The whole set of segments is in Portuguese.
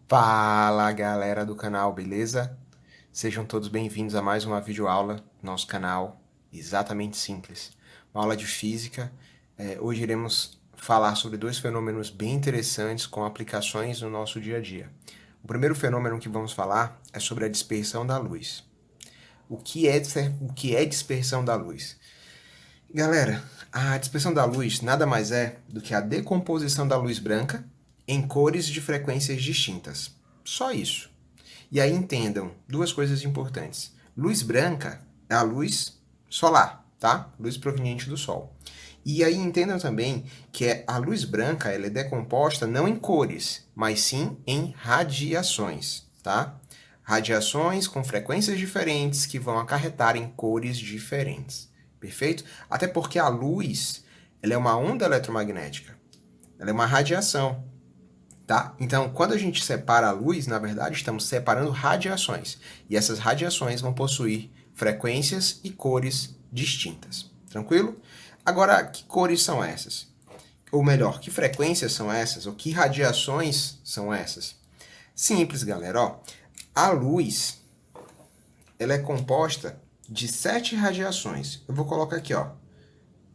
Fala galera do canal, beleza? Sejam todos bem-vindos a mais uma videoaula do nosso canal Exatamente Simples, uma aula de física. Hoje iremos falar sobre dois fenômenos bem interessantes com aplicações no nosso dia a dia. O primeiro fenômeno que vamos falar é sobre a dispersão da luz. O que é dispersão da luz? Galera, a dispersão da luz nada mais é do que a decomposição da luz branca em cores de frequências distintas. Só isso. E aí entendam duas coisas importantes. Luz branca é a luz solar, tá? Luz proveniente do Sol. E aí entendam também que a luz branca ela é decomposta não em cores, mas sim em radiações, tá? Radiações com frequências diferentes que vão acarretar em cores diferentes. Perfeito? Até porque a luz ela é uma onda eletromagnética. Ela é uma radiação. Tá? Então, quando a gente separa a luz, na verdade, estamos separando radiações. E essas radiações vão possuir frequências e cores distintas. Tranquilo? Agora, que cores são essas? Ou melhor, que frequências são essas? Ou que radiações são essas? Simples, galera. Ó, a luz ela é composta de 7 radiações. Eu vou colocar aqui, ó.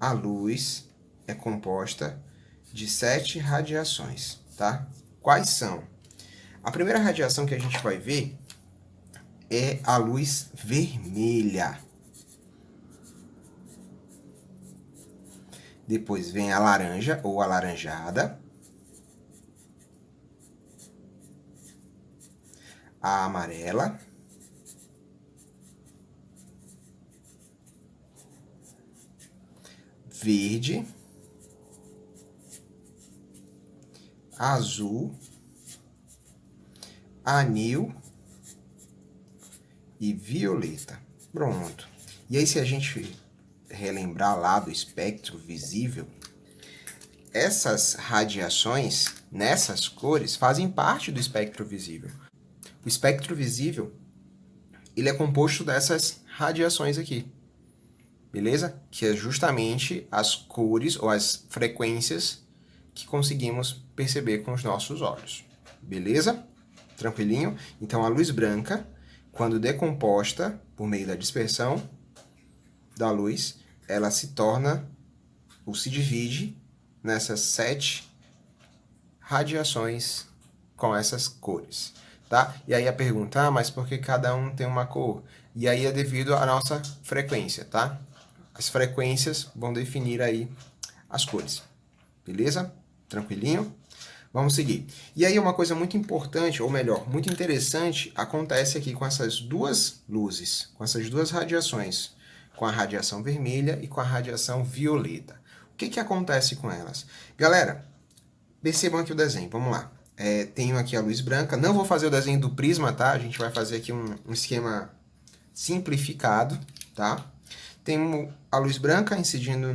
A luz é composta de 7 radiações, tá? Quais são? A primeira radiação que a gente vai ver é a luz vermelha. Depois vem a laranja ou alaranjada. A amarela. Verde. Azul. Anil e violeta. Pronto. E aí, se a gente relembrar lá do espectro visível, essas radiações nessas cores fazem parte do espectro visível. O espectro visível ele é composto dessas radiações aqui, beleza? Que é justamente as cores ou as frequências que conseguimos perceber com os nossos olhos, beleza? Tranquilinho? Então, a luz branca, quando decomposta por meio da dispersão da luz, ela se torna ou se divide nessas 7 radiações com essas cores, tá? E aí a pergunta, mas por que cada um tem uma cor? E aí é devido à nossa frequência, tá? As frequências vão definir aí as cores, beleza? Tranquilinho? Vamos seguir. E aí uma coisa muito importante, ou melhor, muito interessante, acontece aqui com essas duas luzes, com essas duas radiações, com a radiação vermelha e com a radiação violeta. O que acontece com elas? Galera, percebam aqui o desenho, vamos lá. Tenho aqui a luz branca, não vou fazer o desenho do prisma, tá? A gente vai fazer aqui um esquema simplificado, tá? Temos a luz branca incidindo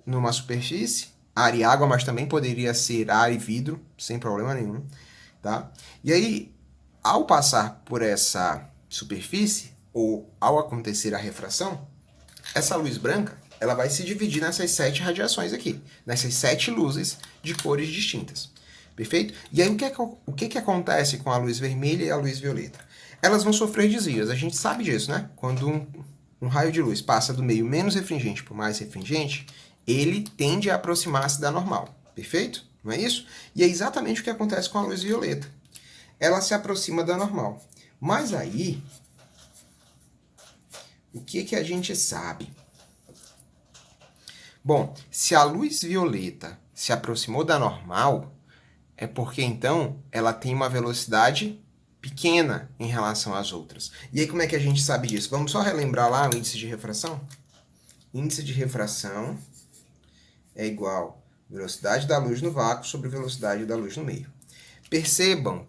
numa superfície, ar e água, mas também poderia ser ar e vidro, sem problema nenhum, tá? E aí, ao passar por essa superfície, ou ao acontecer a refração, essa luz branca, ela vai se dividir nessas 7 radiações aqui, nessas 7 luzes de cores distintas, perfeito? E aí, o que acontece com a luz vermelha e a luz violeta? Elas vão sofrer desvios, a gente sabe disso, né? Quando um raio de luz passa do meio menos refringente para o mais refringente, ele tende a aproximar-se da normal, perfeito? Não é isso? E é exatamente o que acontece com a luz violeta. Ela se aproxima da normal. Mas aí, o que a gente sabe? Bom, se a luz violeta se aproximou da normal, é porque então ela tem uma velocidade pequena em relação às outras. E aí como é que a gente sabe disso? Vamos só relembrar lá o índice de refração? Índice de refração é igual a velocidade da luz no vácuo sobre a velocidade da luz no meio. Percebam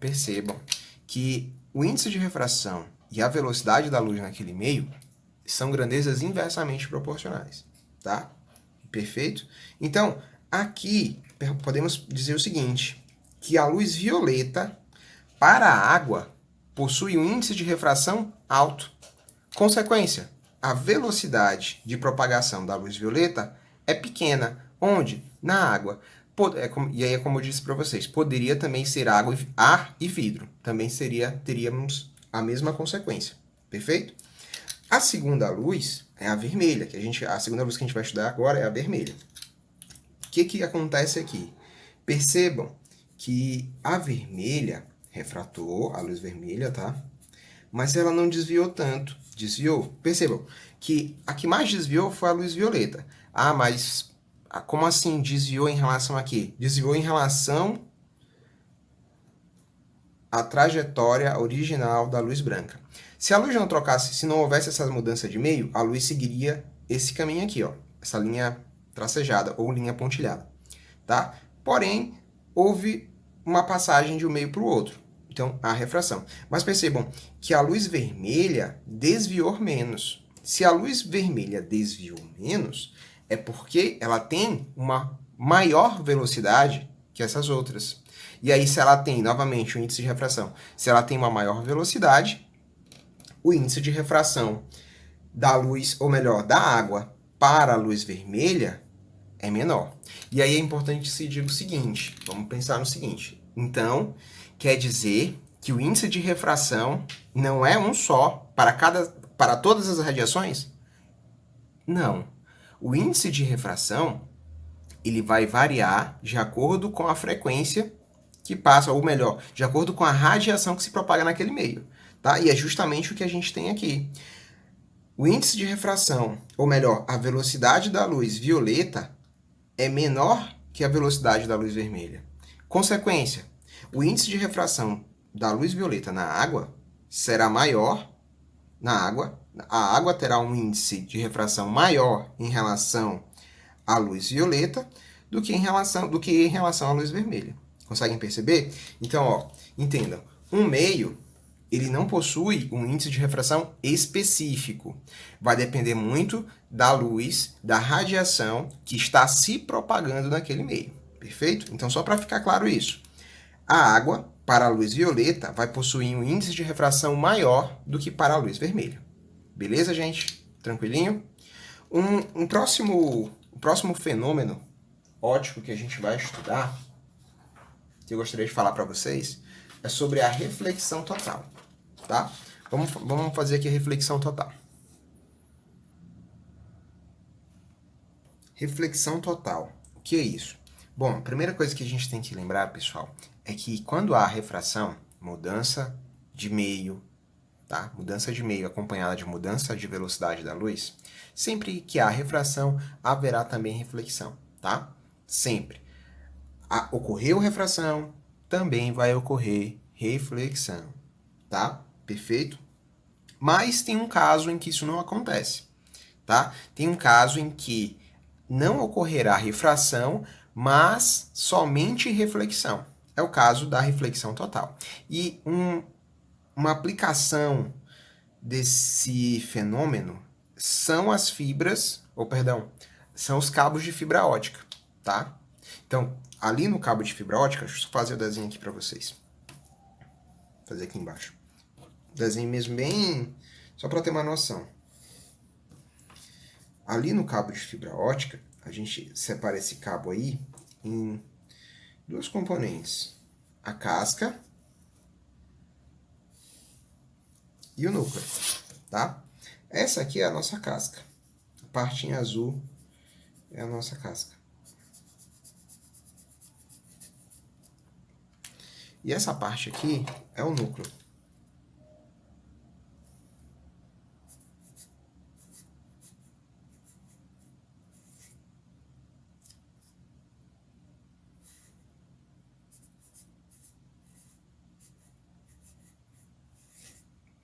que o índice de refração e a velocidade da luz naquele meio são grandezas inversamente proporcionais, tá? Perfeito? Então, aqui podemos dizer o seguinte, que a luz violeta para a água possui um índice de refração alto. Consequência, a velocidade de propagação da luz violeta é pequena. Onde? Na água. E aí é como eu disse para vocês, poderia também ser água, ar e vidro. Também teríamos a mesma consequência. Perfeito? A segunda luz é a vermelha, a segunda luz que a gente vai estudar agora é a vermelha. O que acontece aqui? Percebam que a vermelha refratou a luz vermelha, tá? Mas ela não desviou tanto. Desviou? Percebam que a que mais desviou foi a luz violeta. Ah, mas como assim desviou em relação a quê? Desviou em relação à trajetória original da luz branca. Se a luz não trocasse, se não houvesse essa mudança de meio, a luz seguiria esse caminho aqui, ó, essa linha tracejada ou linha pontilhada, tá? Porém, houve uma passagem de um meio para o outro. Então, a refração. Mas percebam que a luz vermelha desviou menos. Se a luz vermelha desviou menos, é porque ela tem uma maior velocidade que essas outras. E aí, se ela tem, novamente, o índice de refração, se ela tem uma maior velocidade, o índice de refração da luz, ou melhor, da água para a luz vermelha é menor. E aí é importante se diga o seguinte, vamos pensar no seguinte. Então, quer dizer que o índice de refração não é um só para todas as radiações? Não. O índice de refração, ele vai variar de acordo com a frequência que passa, ou melhor, de acordo com a radiação que se propaga naquele meio, tá? E é justamente o que a gente tem aqui. O índice de refração, ou melhor, a velocidade da luz violeta é menor que a velocidade da luz vermelha. Consequência, o índice de refração da luz violeta na água será maior na água. A água terá um índice de refração maior em relação à luz violeta do que em relação à luz vermelha. Conseguem perceber? Então, ó, entendam. Um meio, ele não possui um índice de refração específico. Vai depender muito da luz, da radiação que está se propagando naquele meio. Perfeito? Então, só para ficar claro isso. A água, para a luz violeta, vai possuir um índice de refração maior do que para a luz vermelha. Beleza, gente? Tranquilinho? Um próximo fenômeno óptico que a gente vai estudar, que eu gostaria de falar para vocês, é sobre a reflexão total, tá? Vamos fazer aqui a reflexão total. Reflexão total. O que é isso? Bom, a primeira coisa que a gente tem que lembrar, pessoal, é que quando há refração, mudança de meio, tá? Mudança de meio acompanhada de mudança de velocidade da luz, sempre que há refração, haverá também reflexão, tá? Sempre. Ocorreu refração, também vai ocorrer reflexão, tá? Perfeito? Mas tem um caso em que isso não acontece, tá? Tem um caso em que não ocorrerá refração, mas somente reflexão. É o caso da reflexão total. E uma aplicação desse fenômeno são as fibras, são os cabos de fibra ótica, tá? Então, ali no cabo de fibra ótica, deixa eu fazer o desenho aqui para vocês. Vou fazer aqui embaixo. Desenho mesmo bem, só para ter uma noção. Ali no cabo de fibra ótica, a gente separa esse cabo aí em duas componentes. A casca e o núcleo, tá? Essa aqui é a nossa casca. A parte em azul é a nossa casca. E essa parte aqui é o núcleo.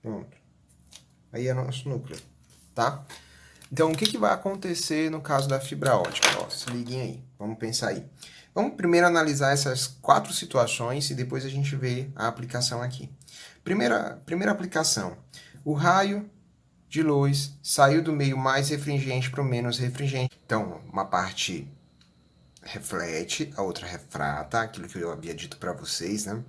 Pronto. Aí é nosso núcleo, tá? Então, o que vai acontecer no caso da fibra ótica? Ó, se liguem aí, vamos pensar aí. Vamos primeiro analisar essas 4 situações e depois a gente vê a aplicação aqui. Primeira aplicação. O raio de luz saiu do meio mais refringente para o menos refringente. Então, uma parte reflete, a outra refrata, aquilo que eu havia dito para vocês, né?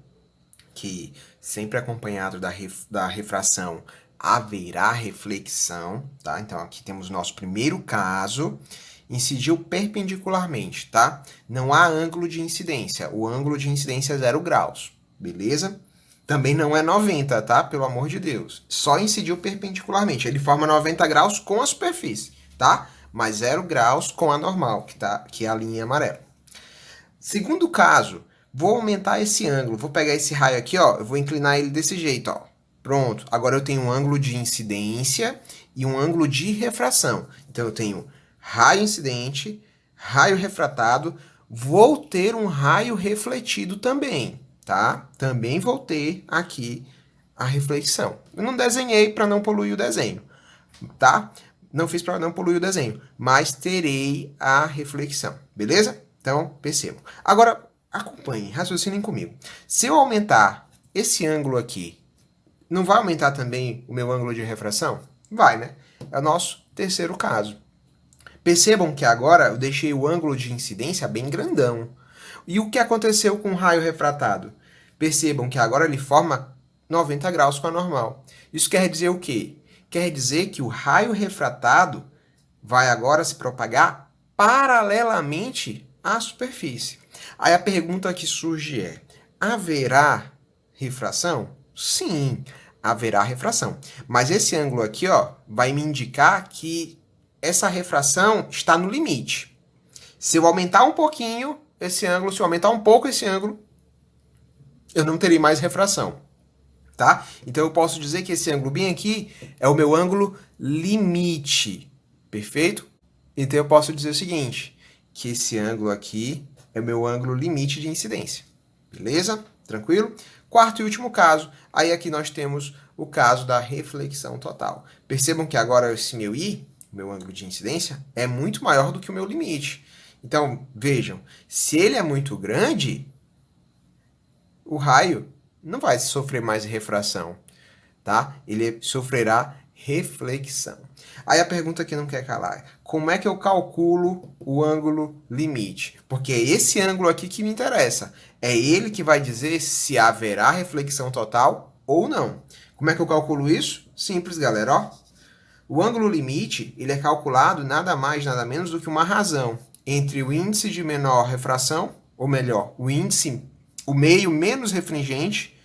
Que sempre acompanhado da refração haverá reflexão, tá? Então aqui temos o nosso primeiro caso Incidiu perpendicularmente, tá? Não há ângulo de incidência. O ângulo de incidência é 0 graus, beleza? Também não é 90, tá? Pelo amor de Deus. Só incidiu perpendicularmente. Ele forma 90 graus com a superfície, tá? Mas 0 graus com a normal, que é a linha amarela. Segundo caso, vou aumentar esse ângulo. Vou pegar esse raio aqui, ó. Eu vou inclinar ele desse jeito, ó. Pronto. Agora eu tenho um ângulo de incidência e um ângulo de refração. Então eu tenho raio incidente, raio refratado. Vou ter um raio refletido também, tá? Também vou ter aqui a reflexão. Eu não desenhei para não poluir o desenho, tá? Não fiz para não poluir o desenho, mas terei a reflexão, beleza? Então, percebam. Agora, acompanhem, raciocinem comigo. Se eu aumentar esse ângulo aqui, não vai aumentar também o meu ângulo de refração? Vai, né? É o nosso terceiro caso. Percebam que agora eu deixei o ângulo de incidência bem grandão. E o que aconteceu com o raio refratado? Percebam que agora ele forma 90 graus com a normal. Isso quer dizer o quê? Quer dizer que o raio refratado vai agora se propagar paralelamente à superfície. Aí a pergunta que surge é: haverá refração? Sim, haverá refração. Mas esse ângulo aqui, ó, vai me indicar que essa refração está no limite. Se eu aumentar um pouquinho esse ângulo, se eu aumentar um pouco esse ângulo, eu não terei mais refração, tá? Então eu posso dizer que esse ângulo bem aqui é o meu ângulo limite, perfeito? Então eu posso dizer o seguinte, que esse ângulo aqui é o meu ângulo limite de incidência, beleza? Tranquilo? Quarto e último caso, aí aqui nós temos o caso da reflexão total. Percebam que agora esse meu I, meu ângulo de incidência, é muito maior do que o meu limite. Então, vejam, se ele é muito grande, o raio não vai sofrer mais refração, tá? Ele sofrerá reflexão. Aí a pergunta que não quer calar é: como é que eu calculo o ângulo limite? Porque é esse ângulo aqui que me interessa. É ele que vai dizer se haverá reflexão total ou não. Como é que eu calculo isso? Simples, galera, ó. O ângulo limite, ele é calculado nada mais, nada menos do que uma razão entre o índice de menor refração, ou melhor, o meio menos refringente,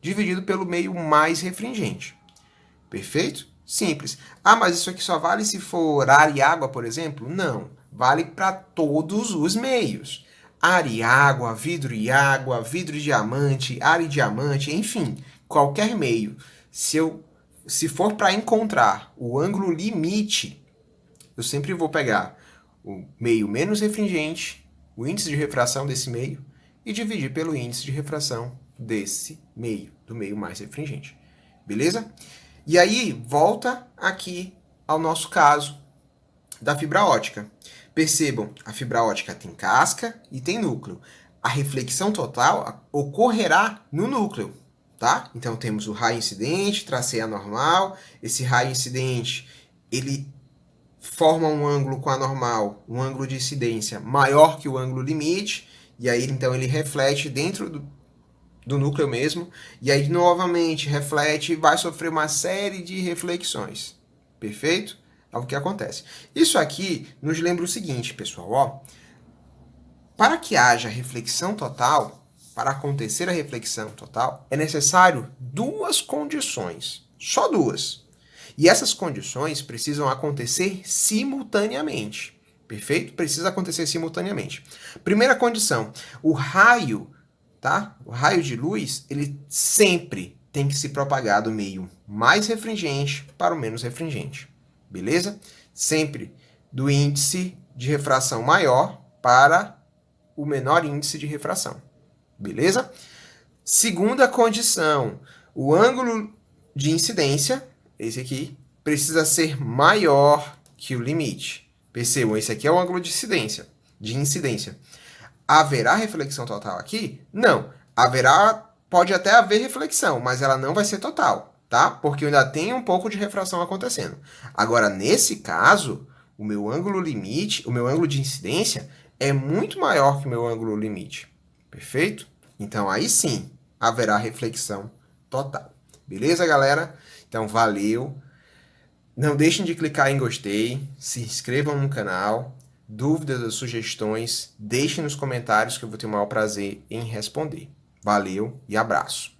dividido pelo meio mais refringente. Perfeito? Simples. Ah, mas isso aqui só vale se for ar e água, por exemplo? Não. Vale para todos os meios. Ar e água, vidro e diamante, ar e diamante, enfim, qualquer meio. Se for para encontrar o ângulo limite, eu sempre vou pegar o meio menos refringente, o índice de refração desse meio, e dividir pelo índice de refração desse meio, do meio mais refringente. Beleza? E aí, volta aqui ao nosso caso da fibra ótica. Percebam, a fibra ótica tem casca e tem núcleo. A reflexão total ocorrerá no núcleo, tá? Então temos o raio incidente, tracei a normal. Esse raio incidente, ele forma um ângulo com a normal, um ângulo de incidência maior que o ângulo limite, e aí então ele reflete dentro do núcleo mesmo, e aí novamente reflete e vai sofrer uma série de reflexões. Perfeito? É o que acontece. Isso aqui nos lembra o seguinte, pessoal, ó. Para que haja reflexão total, para acontecer a reflexão total, é necessário duas condições, só duas. E essas condições precisam acontecer simultaneamente. Perfeito? Precisa acontecer simultaneamente. Primeira condição, o raio, tá? O raio de luz, ele sempre tem que se propagar do meio mais refringente para o menos refringente. Beleza? Sempre do índice de refração maior para o menor índice de refração. Beleza? Segunda condição, o ângulo de incidência, esse aqui, precisa ser maior que o limite. Percebam, esse aqui é o ângulo de incidência. Haverá reflexão total aqui? Não. Pode até haver reflexão, mas ela não vai ser total, tá? Porque eu ainda tenho um pouco de refração acontecendo. Agora, nesse caso, o meu ângulo limite, o meu ângulo de incidência é muito maior que o meu ângulo limite. Perfeito? Então, aí sim, haverá reflexão total. Beleza, galera? Então, valeu. Não deixem de clicar em gostei, se inscrevam no canal, Dúvidas ou sugestões, deixe nos comentários que eu vou ter o maior prazer em responder. Valeu e abraço!